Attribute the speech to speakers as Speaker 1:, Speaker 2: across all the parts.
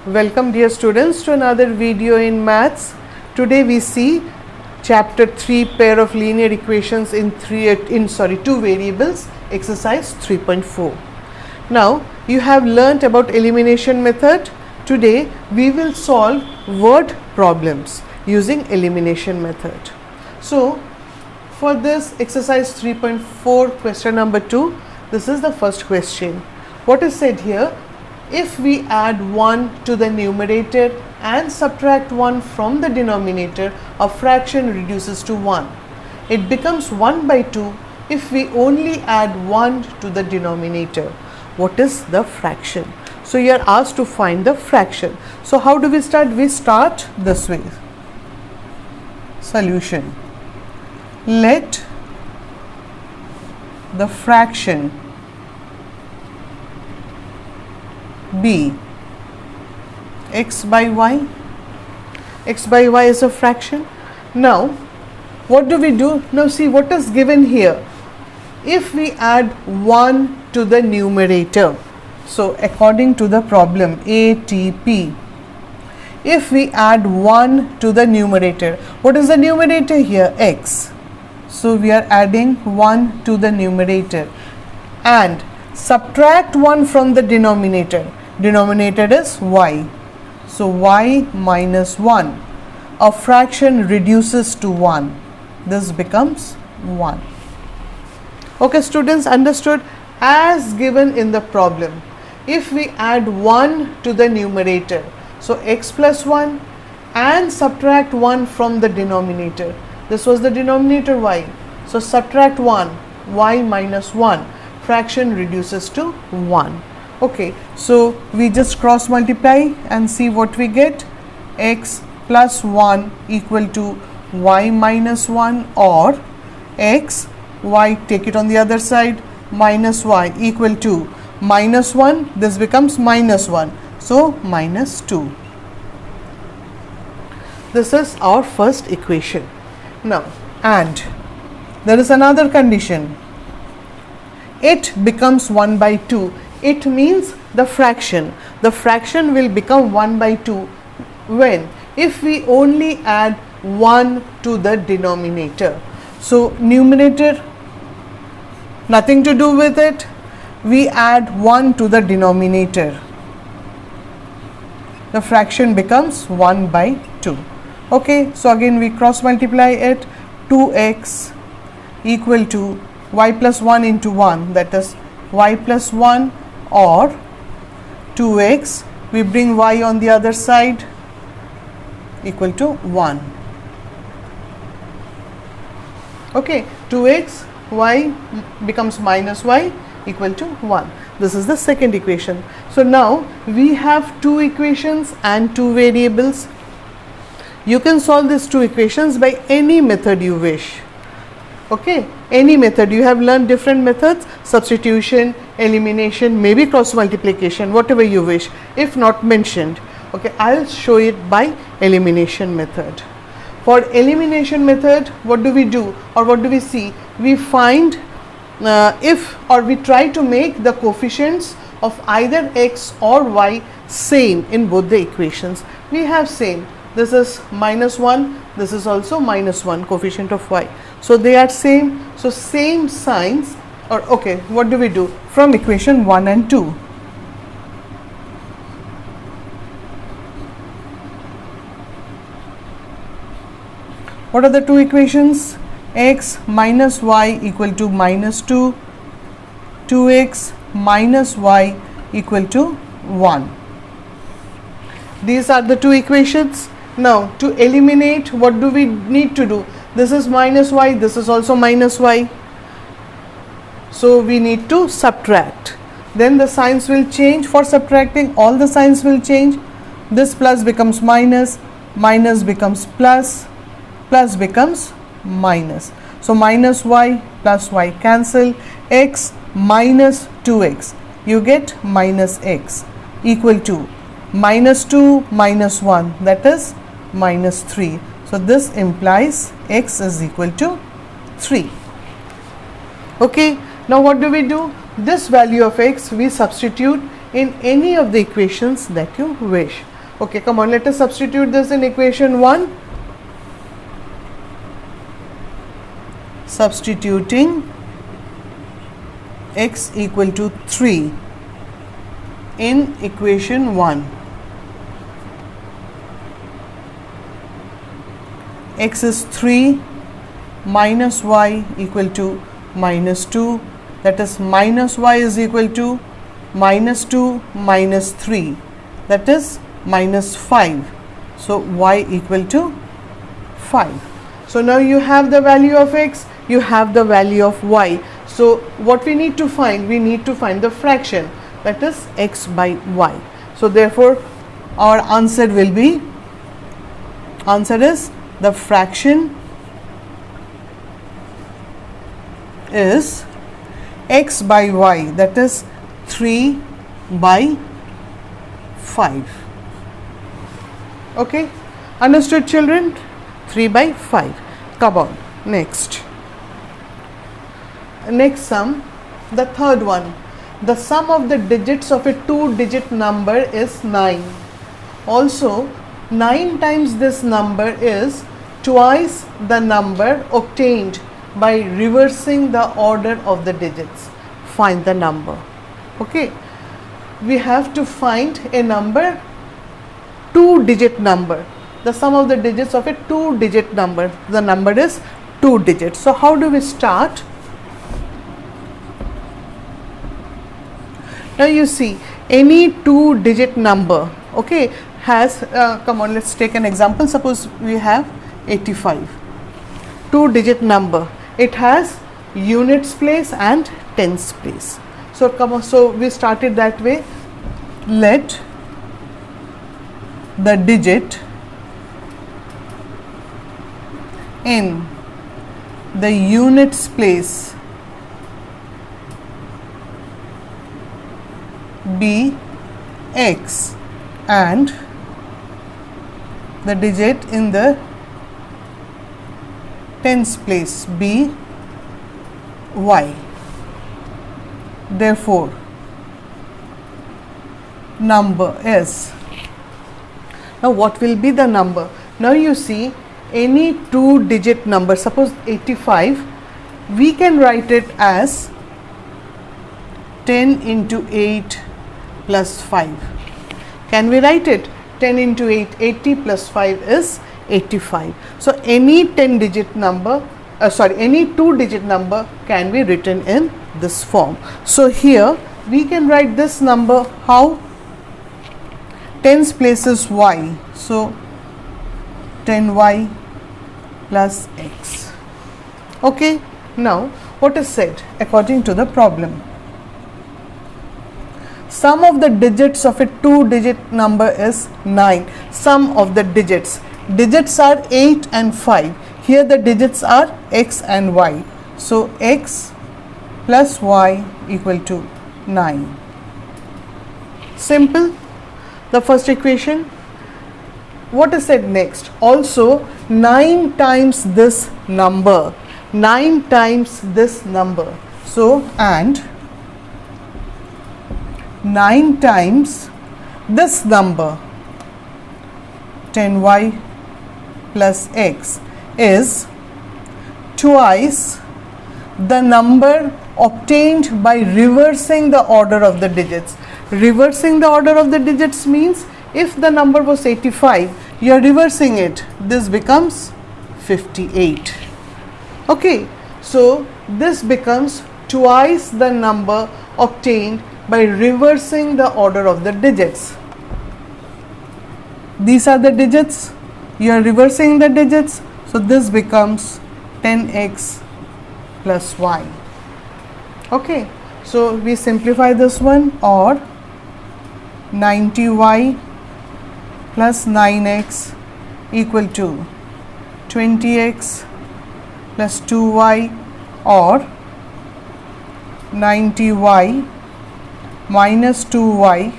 Speaker 1: Welcome dear students to another video in maths. Today we see chapter 3 pair of linear equations in two variables, exercise 3.4. Now you have learnt about elimination method. Today we will solve word problems using elimination method. So for this exercise 3.4 question number 2, this is the first question. What is said here? If we add 1 to the numerator and subtract 1 from the denominator, a fraction reduces to 1. It becomes 1 by 2 if we only add 1 to the denominator. What is the fraction? So you are asked to find the fraction. So how do we start? We start this way. Solution. Let the fraction be x by y. X by y is a fraction. Now what do we do? Now see what is given here. If we add 1 to the numerator, so according to the problem ATP, if we add 1 to the numerator, what is the numerator here? X. So we are adding 1 to the numerator and subtract 1 from the denominator. Denominator is y. So y minus 1. A fraction reduces to 1. This becomes 1. Okay students, understood? As given in the problem, if we add 1 to the numerator, so x plus 1 and subtract 1 from the denominator. This was the denominator y. So subtract 1, y minus 1. Fraction reduces to 1. Okay, so we just cross multiply and see what we get. X plus 1 equal to y minus 1, or x, y, take it on the other side, minus y equal to minus 1. This becomes minus 1. So minus 2. This is our first equation. Now, and there is another condition. It becomes 1 by 2. It means the fraction. The fraction will become 1 by 2 when? If we only add 1 to the denominator. So numerator, nothing to do with it. We add 1 to the denominator. The fraction becomes 1 by 2. Okay, so again we cross multiply it. 2x equal to y plus 1 into 1, that is y plus 1, or 2x, we bring y on the other side, equal to 1. Okay, 2x, y becomes minus y equal to 1. This is the second equation. So now we have two equations and two variables. You can solve these two equations by any method you wish. Okay, any method. You have learned different methods: substitution, elimination, maybe cross multiplication, whatever you wish, if not mentioned. Okay, I'll show it by elimination method. For elimination method, what do we do, or what do we see? We find we try to make the coefficients of either x or y same in both the equations. We have same. This is minus 1, this is also minus 1, coefficient of y. So they are same. So same signs, or okay, what do we do? From equation 1 and 2. What are the two equations? X minus y equal to minus 2, 2x minus y equal to 1. These are the two equations. Now to eliminate, what do we need to do? This is minus y, this is also minus y. So we need to subtract. Then the signs will change. For subtracting, all the signs will change. This plus becomes minus, minus becomes plus, plus becomes minus. So minus y plus y cancel. X minus 2x, you get minus x equal to minus 2 minus 1, that is minus 3. So this implies x is equal to 3. Okay, now what do we do? This value of x we substitute in any of the equations that you wish. Okay, come on, let us substitute this in equation 1. Substituting x equal to 3 in equation 1. X is 3 minus y equal to minus 2, that is minus y is equal to minus 2 minus 3, that is minus 5. So y equal to 5. So now you have the value of x, you have the value of y. So what we need to find? We need to find the fraction, that is x by y. So therefore our answer will be, answer is the fraction is x by y, that is 3 by 5. Okay, understood children? 3 by 5. Come on, next sum, the third one. The sum of the digits of a 2-digit number is 9. Also 9 times this number is twice the number obtained by reversing the order of the digits. Find the number. Okay, we have to find a number, 2-digit number. The sum of the digits of a 2-digit number. The number is 2 digits. So how do we start? Now you see, any 2-digit number, okay, has, come on, let's take an example. Suppose we have 85, 2-digit number. It has units place and tens place. So come on, so we started that way. Let the digit in the units place be x and the digit in the tens place be y. Therefore number is, now what will be the number? Now you see, any 2-digit number, suppose 85, we can write it as 10 into 8 plus 5. Can we write it? 10 into 8, 80 plus 5 is 85. So any 10-digit number, any 2-digit number can be written in this form. So here we can write this number how? Tens place is y. So 10y plus x. Okay, now what is said according to the problem? Sum of the digits of a 2-digit number is 9. Sum of the digits. Digits are 8 and 5. Here the digits are x and y. So x plus y equal to 9. Simple. The first equation. What is said next? Also 9 times this number. 9 times this number. So and 9 times this number, 10y plus x, is twice the number obtained by reversing the order of the digits. Reversing the order of the digits means if the number was 85, you are reversing it, this becomes 58. Okay, so this becomes twice the number obtained by reversing the order of the digits. These are the digits, you are reversing the digits, so this becomes 10x plus y. Okay, so we simplify this one, or 90y plus 9x equal to 20x plus 2y, or 90y minus 2y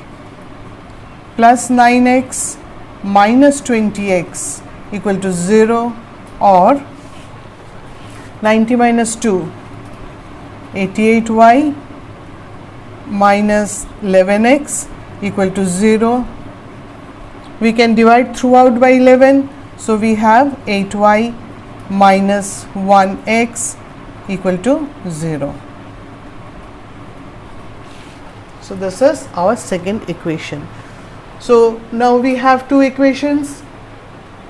Speaker 1: plus 9x minus 20x equal to 0, or 90 minus 2, 88y minus 11x equal to 0, we can divide throughout by 11. So we have 8y minus 1x equal to 0. So this is our second equation. So now we have two equations,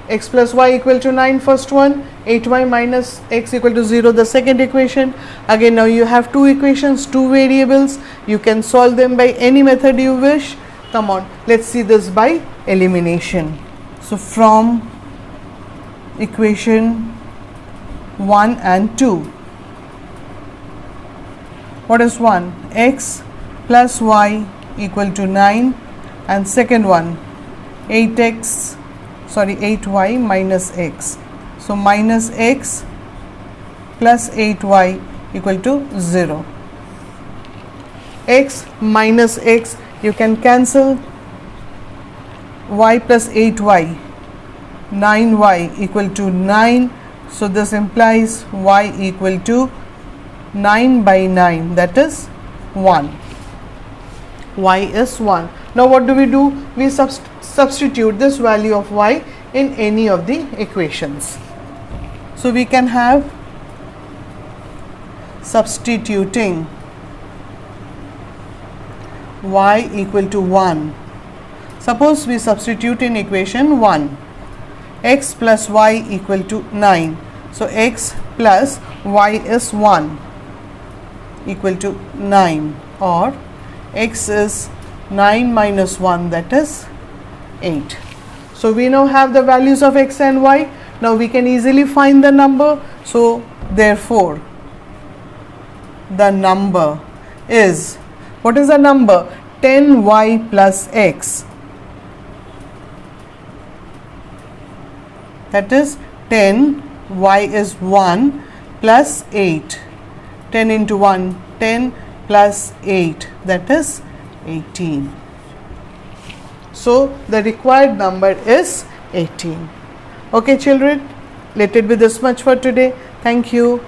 Speaker 1: x plus y equal to 9, first one, 8y minus x equal to 0, the second equation. Again, now you have two equations, two variables. You can solve them by any method you wish. Come on, let's see this by elimination. So from equation 1 and 2, what is 1? X plus y equal to 9, and second one 8y minus x. So minus x plus 8y equal to 0. X minus x, you can cancel. Y plus 8y, 9y equal to 9. So this implies y equal to 9 by 9, that is 1. Y is 1. Now what do? We substitute this value of y in any of the equations. So we can have substituting y equal to 1. Suppose we substitute in equation 1, x plus y equal to 9. So x plus y is 1 equal to 9, or x is 9 minus 1, that is 8. So we now have the values of x and y. Now we can easily find the number. So therefore the number is, what is the number? 10y plus x. That is 10, y is 1 plus 8. 10 into 1, 10 plus 8, that is 18. So the required number is 18. Okay children, let it be this much for today. Thank you.